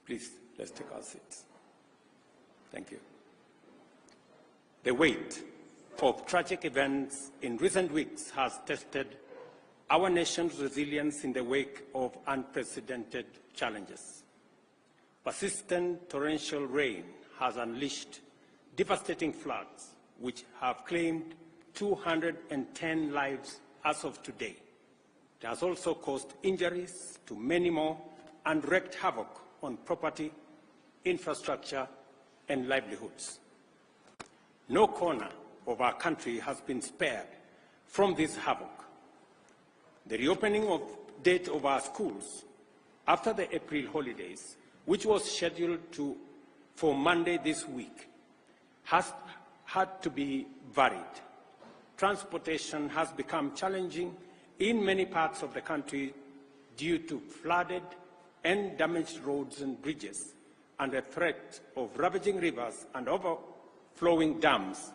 Please, let's take our seats. Thank you. The weight of tragic events in recent weeks has tested our nation's resilience in the wake of unprecedented challenges. Persistent torrential rain has unleashed devastating floods, which have claimed 210 lives as of today. It has also caused injuries to many more and wreaked havoc on property, infrastructure, and livelihoods. No corner of our country has been spared from this havoc. The reopening date of our schools after the April holidays, which was scheduled for Monday this week, has had to be varied. Transportation has become challenging in many parts of the country due to flooded and damaged roads and bridges, and the threat of ravaging rivers and overflowing dams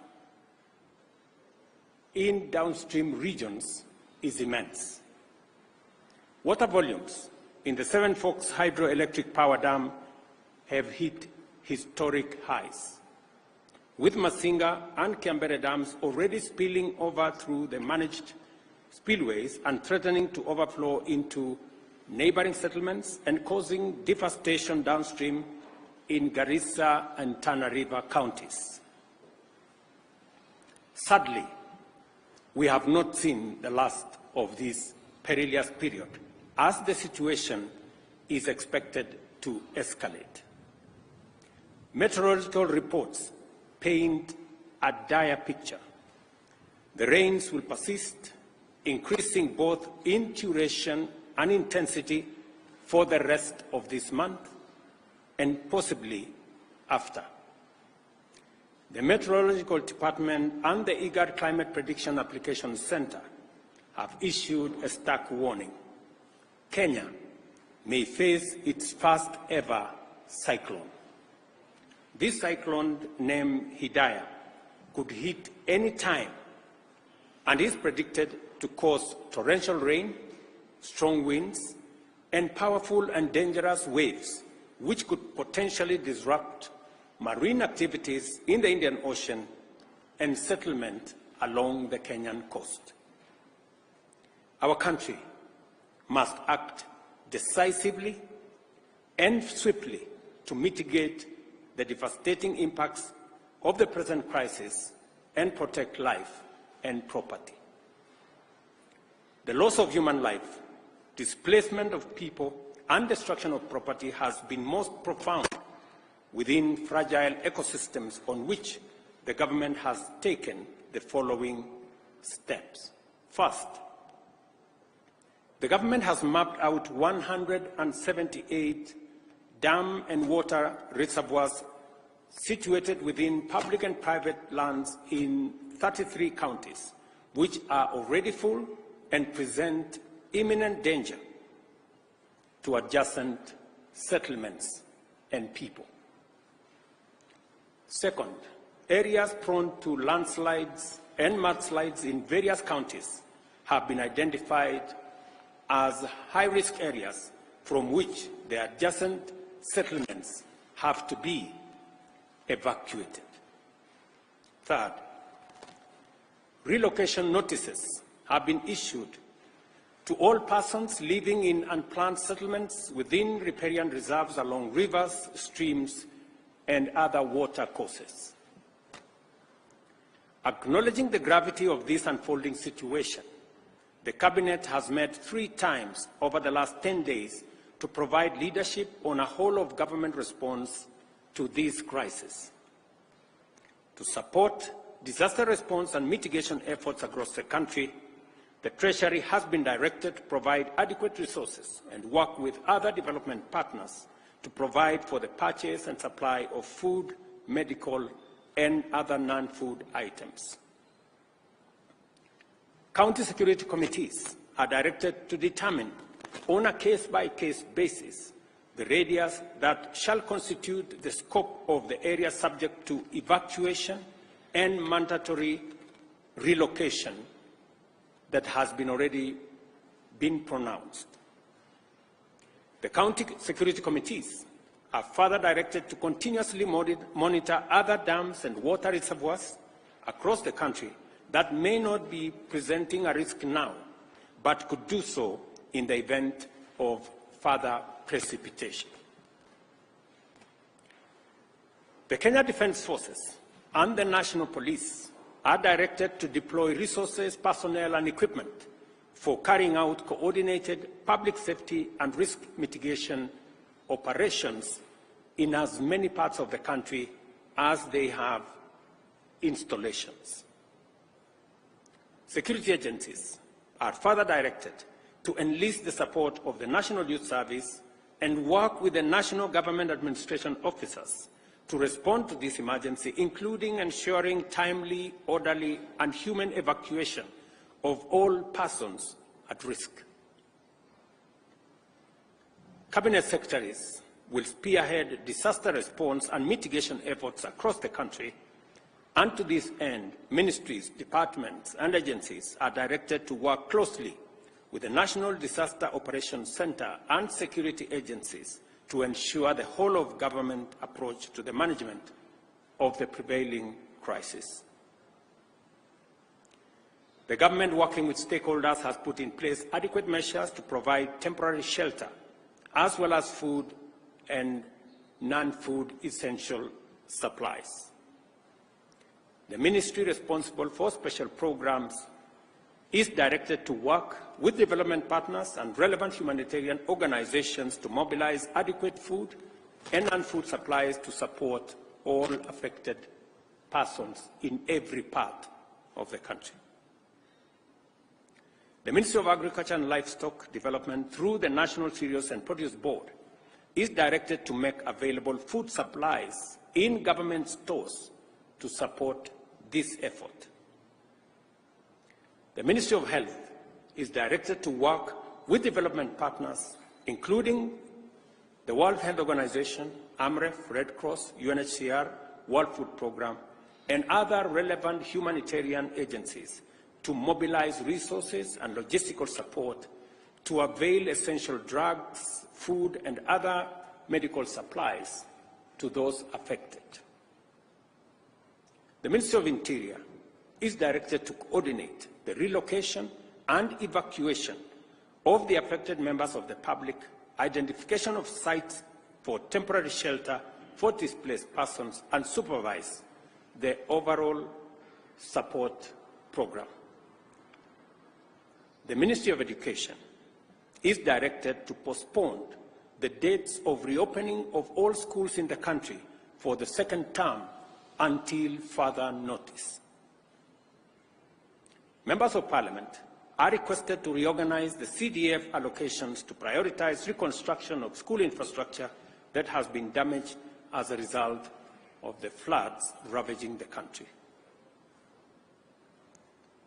in downstream regions is immense. Water volumes in the Seven Forks Hydroelectric Power Dam have hit historic highs, with Masinga and Kiambere dams already spilling over through the managed spillways and threatening to overflow into neighboring settlements and causing devastation downstream in Garissa and Tana River counties. Sadly, we have not seen the last of this perilous period, as the situation is expected to escalate. Meteorological reports paint a dire picture. The rains will persist, increasing both in duration and intensity for the rest of this month and possibly after. The Meteorological Department and the IGAD Climate Prediction Application Center have issued a stark warning. Kenya may face its first ever cyclone. This cyclone, named Hidaya, could hit any time and is predicted to cause torrential rain, strong winds, and powerful and dangerous waves, which could potentially disrupt marine activities in the Indian Ocean and settlement along the Kenyan coast. Our country must act decisively and swiftly to mitigate the devastating impacts of the present crisis and protect life and property. The loss of human life, displacement of people, and destruction of property has been most profound within fragile ecosystems, on which the government has taken the following steps. First, the government has mapped out 178 dam and water reservoirs situated within public and private lands in 33 counties, which are already full and present imminent danger to adjacent settlements and people. Second, areas prone to landslides and mudslides in various counties have been identified as high-risk areas from which the adjacent settlements have to be evacuated. Third, relocation notices have been issued to all persons living in unplanned settlements within riparian reserves along rivers, streams, and other water courses. Acknowledging the gravity of this unfolding situation, the Cabinet has met 3 times over the last 10 days to provide leadership on a whole-of-government response to this crisis. To support disaster response and mitigation efforts across the country, the Treasury has been directed to provide adequate resources and work with other development partners to provide for the purchase and supply of food, medical, and other non-food items. County security committees are directed to determine on a case-by-case basis the radius that shall constitute the scope of the area subject to evacuation and mandatory relocation that has already been pronounced. The county security committees are further directed to continuously monitor other dams and water reservoirs across the country that may not be presenting a risk now, but could do so in the event of further precipitation. The Kenya Defence Forces and the National Police are directed to deploy resources, personnel, and equipment for carrying out coordinated public safety and risk mitigation operations in as many parts of the country as they have installations. Security agencies are further directed to enlist the support of the National Youth Service and work with the National Government Administration officers to respond to this emergency, including ensuring timely, orderly, and human evacuation of all persons at risk. Cabinet secretaries will spearhead disaster response and mitigation efforts across the country, and to this end, ministries, departments, and agencies are directed to work closely with the National Disaster Operations Center and security agencies to ensure the whole-of-government approach to the management of the prevailing crisis. The government, working with stakeholders, has put in place adequate measures to provide temporary shelter, as well as food and non-food essential supplies. The ministry responsible for special programs is directed to work with development partners and relevant humanitarian organizations to mobilize adequate food and non-food supplies to support all affected persons in every part of the country. The Ministry of Agriculture and Livestock Development, through the National Cereals and Produce Board, is directed to make available food supplies in government stores to support this effort. The Ministry of Health is directed to work with development partners, including the World Health Organization, AMREF, Red Cross, UNHCR, World Food Programme, and other relevant humanitarian agencies to mobilize resources and logistical support to avail essential drugs, food, and other medical supplies to those affected. The Ministry of Interior is directed to coordinate the relocation and evacuation of the affected members of the public, identification of sites for temporary shelter for displaced persons, and supervise the overall support program. The Ministry of Education is directed to postpone the dates of reopening of all schools in the country for the second term until further notice. Members of Parliament are requested to reorganize the CDF allocations to prioritize reconstruction of school infrastructure that has been damaged as a result of the floods ravaging the country.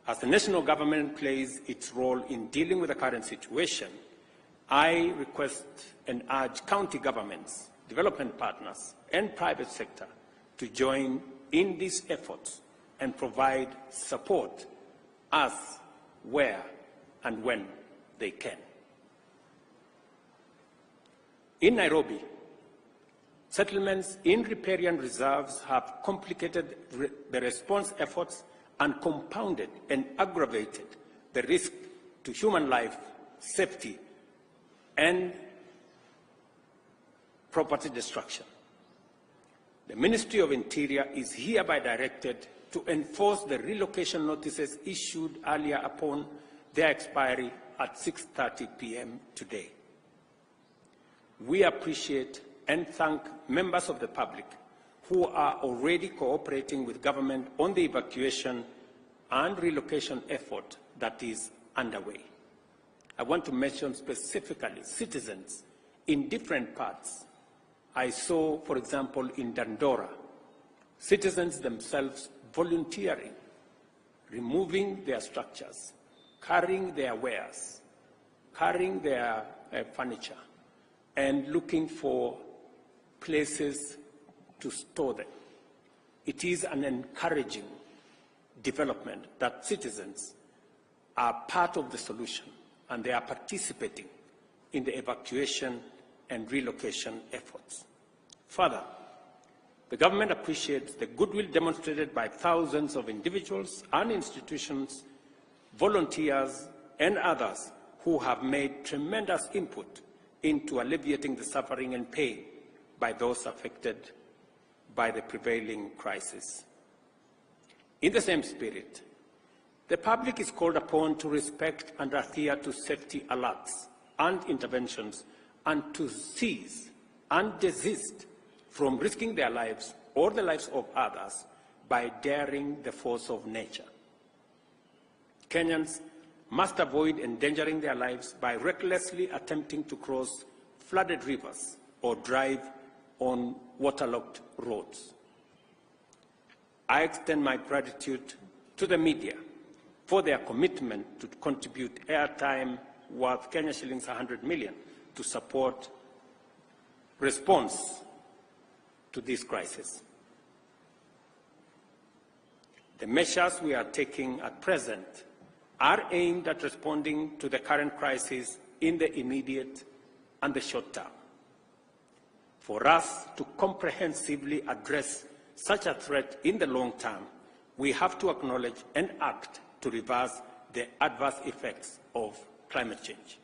As the national government plays its role in dealing with the current situation, I request and urge county governments, development partners, and private sector to join in these efforts and provide support as, where, and when they can. In Nairobi, settlements in riparian reserves have complicated the response efforts and compounded and aggravated the risk to human life, safety, and property destruction. The Ministry of Interior is hereby directed to enforce the relocation notices issued earlier upon their expiry at 6:30 p.m. today. We appreciate and thank members of the public who are already cooperating with government on the evacuation and relocation effort that is underway. I want to mention specifically citizens in different parts. I saw, for example, in Dandora, citizens themselves volunteering, removing their structures, carrying their wares, carrying their furniture, and looking for places to store them. It is an encouraging development that citizens are part of the solution and they are participating in the evacuation and relocation efforts. Further, the government appreciates the goodwill demonstrated by thousands of individuals and institutions, volunteers, and others who have made tremendous input into alleviating the suffering and pain by those affected by the prevailing crisis. In the same spirit, the public is called upon to respect and adhere to safety alerts and interventions and to cease and desist from risking their lives or the lives of others by daring the force of nature. Kenyans must avoid endangering their lives by recklessly attempting to cross flooded rivers or drive on waterlogged roads. I extend my gratitude to the media for their commitment to contribute airtime worth Kenya shillings 100 million to support response to this crisis. The measures we are taking at present are aimed at responding to the current crisis in the immediate and the short term. For us to comprehensively address such a threat in the long term, we have to acknowledge and act to reverse the adverse effects of climate change.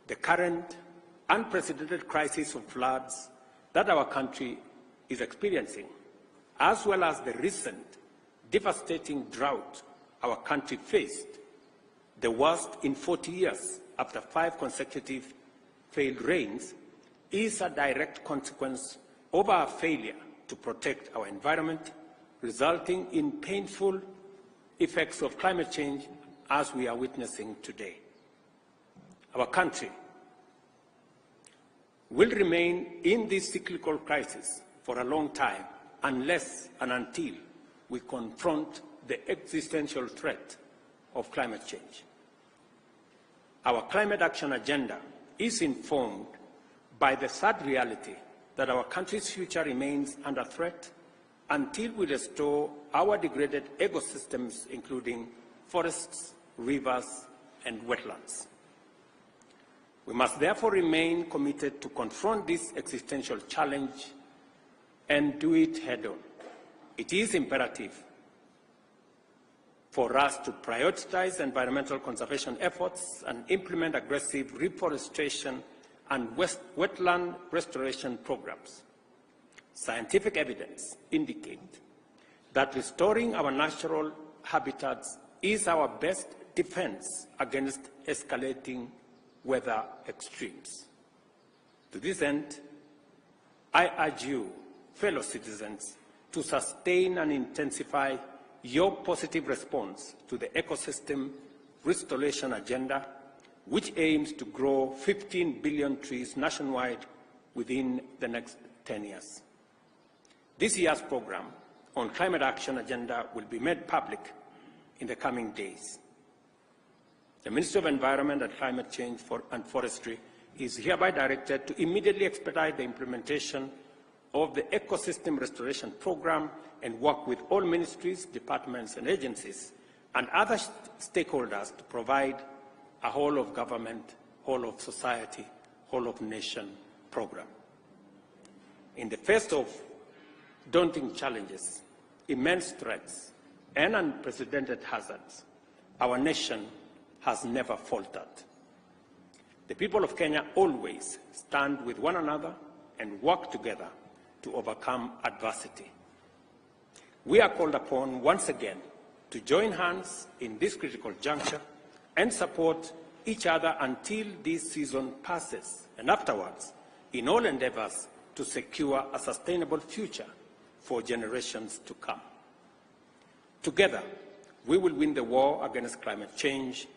The current unprecedented crisis of floods that our country is experiencing, as well as the recent devastating drought our country faced, the worst in 40 years after 5 consecutive failed rains, is a direct consequence of our failure to protect our environment, resulting in painful effects of climate change as we are witnessing today. Our country will remain in this cyclical crisis for a long time unless and until we confront the existential threat of climate change. Our climate action agenda is informed by the sad reality that our country's future remains under threat until we restore our degraded ecosystems, including forests, rivers, and wetlands. We must therefore remain committed to confront this existential challenge and do it head-on. It is imperative for us to prioritize environmental conservation efforts and implement aggressive reforestation and wetland restoration programs. Scientific evidence indicates that restoring our natural habitats is our best defense against escalating weather extremes. To this end, I urge you, fellow citizens, to sustain and intensify your positive response to the ecosystem restoration agenda, which aims to grow 15 billion trees nationwide within the next 10 years. This year's program on climate action agenda will be made public in the coming days. The Ministry of Environment and Climate Change and Forestry is hereby directed to immediately expedite the implementation of the ecosystem restoration program and work with all ministries, departments, and agencies and other stakeholders to provide a whole of government, whole of society, whole of nation program. In the face of daunting challenges, immense threats, and unprecedented hazards, our nation has never faltered. The people of Kenya always stand with one another and work together to overcome adversity. We are called upon once again to join hands in this critical juncture and support each other until this season passes, and afterwards, in all endeavors to secure a sustainable future for generations to come. Together, we will win the war against climate change,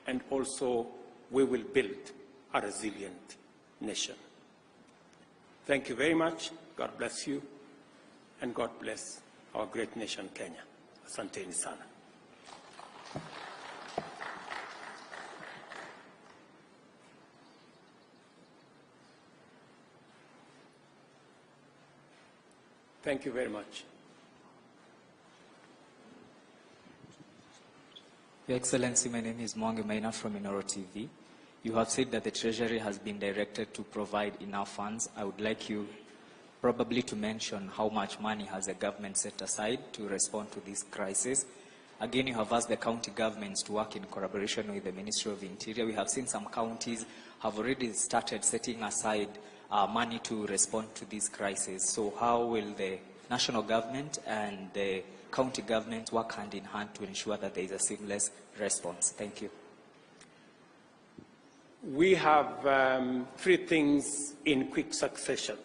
and also we will build a resilient nation. Thank you very much. God bless you, and God bless our great nation, Kenya. Asanteni sana. Thank you very much. Your Excellency, my name is Mwangi Maina from Inoro TV. You have said that the Treasury has been directed to provide enough funds. I would like you probably to mention how much money has the government set aside to respond to this crisis. Again, you have asked the county governments to work in collaboration with the Ministry of Interior. We have seen some counties have already started setting aside money to respond to this crisis. So how will the national government and the county government work hand in hand to ensure that there is a seamless response? Thank you. We have 3 things in quick succession.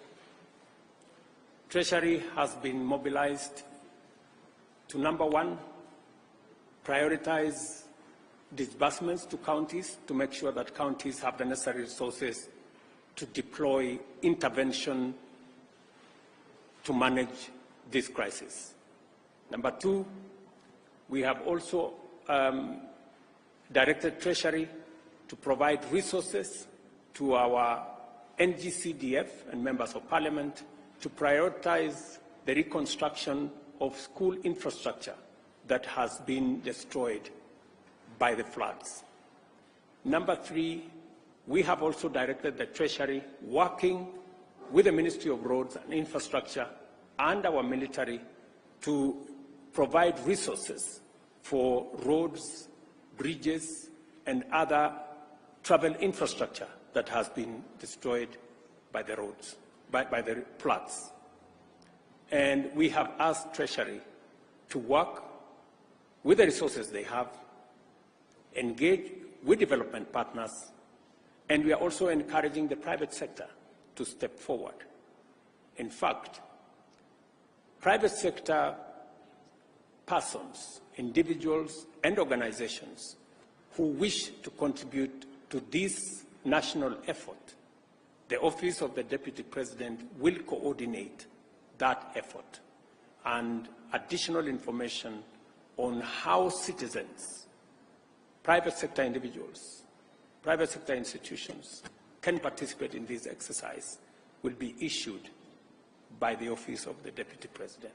Treasury has been mobilized to, number 1, prioritize disbursements to counties to make sure that counties have the necessary resources to deploy intervention to manage this crisis. Number 2, we have also directed Treasury to provide resources to our NGCDF and members of parliament to prioritize the reconstruction of school infrastructure that has been destroyed by the floods. Number 3, we have also directed the Treasury, working with the Ministry of Roads and Infrastructure and our military, to provide resources for roads, bridges, and other travel infrastructure that has been destroyed by the roads, by the floods. And we have asked Treasury to work with the resources they have, engage with development partners, and we are also encouraging the private sector to step forward. In fact, private sector persons, individuals, and organizations who wish to contribute to this national effort, the Office of the Deputy President will coordinate that effort, and additional information on how citizens, private sector individuals, private sector institutions can participate in this exercise will be issued by the Office of the Deputy President.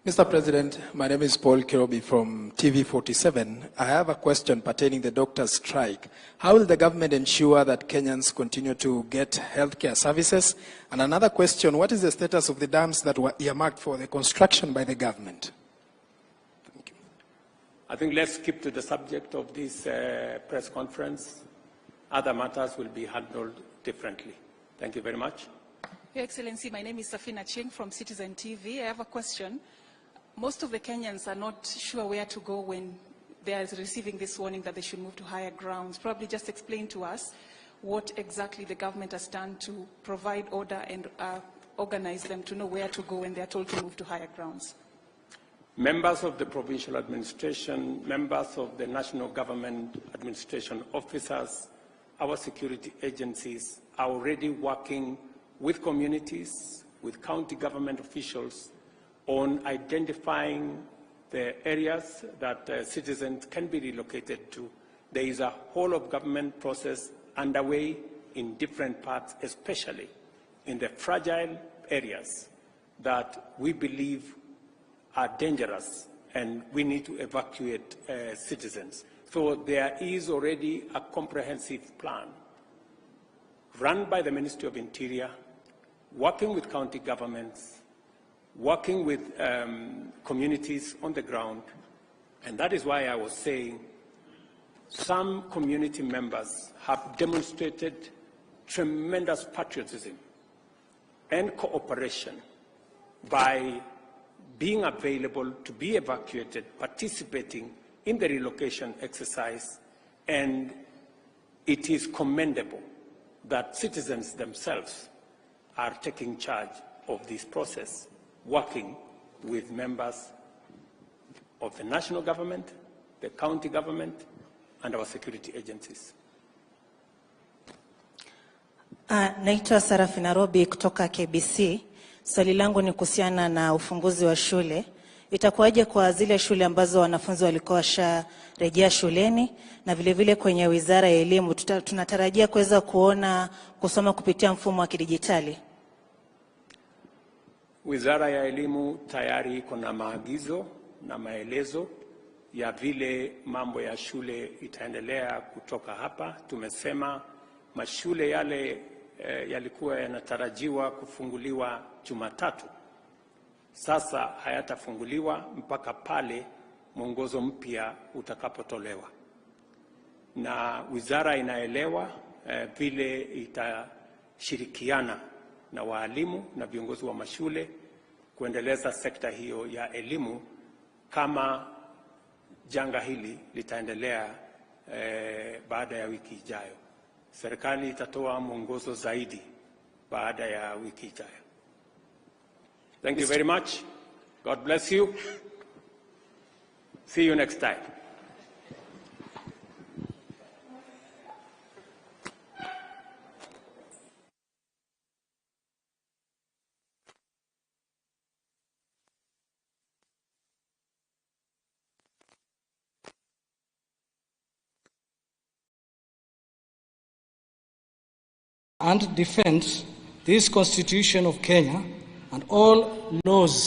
Mr. President, my name is Paul Kirobi from TV47. I have a question pertaining to the doctors' strike. How will the government ensure that Kenyans continue to get healthcare services? And another question, what is the status of the dams that were earmarked for the construction by the government? Thank you. I think let's keep to the subject of this press conference. Other matters will be handled differently. Thank you very much. Your Excellency, my name is Safina Ching from Citizen TV. I have a question. Most of the Kenyans are not sure where to go when they are receiving this warning that they should move to higher grounds. Probably just explain to us what exactly the government has done to provide order and organize them to know where to go when they are told to move to higher grounds. Members of the provincial administration, members of the national government administration officers, our security agencies are already working with communities, with county government officials, on identifying the areas that citizens can be relocated to. There is a whole of government process underway in different parts, especially in the fragile areas that we believe are dangerous and we need to evacuate citizens. So there is already a comprehensive plan run by the Ministry of Interior, working with county governments, working with communities on the ground, and that is why I was saying some community members have demonstrated tremendous patriotism and cooperation by being available to be evacuated, participating in the relocation exercise, and it is commendable that citizens themselves are taking charge of this process, working with members of the national government, the county government, and our security agencies. Naitwa Sarafina Robi kutoka KBC. Swali langu ni kuhusiana na ufunguzi wa shule. Itakuwaje kwa zile shule ambazo wanafunzi walikuwa washarejea shuleni, na vile vile kwenye Wizara ya Elimu tunatarajia kuweza kuona kusoma kupitia mfumo wa kidijitali? Wizara ya Elimu tayari iko na maagizo na maelezo ya vile mambo ya shule itaendelea kutoka hapa. Tumesema mashule yale yalikuwa yanatarajiwa kufunguliwa Jumatatu, sasa hayatafunguliwa mpaka pale mwongozo mpya utakapotolewa, na wizara inaelewa vile itashirikiana na waalimu na viongozi wa mashule kuendeleza sekta hiyo ya elimu kama janga hili litaendelea baada ya wiki ijayo. Serikali itatoa mwongozo zaidi baada ya wiki ijayo. Thank you very much. God bless you. See you next time. And defend this Constitution of Kenya and all laws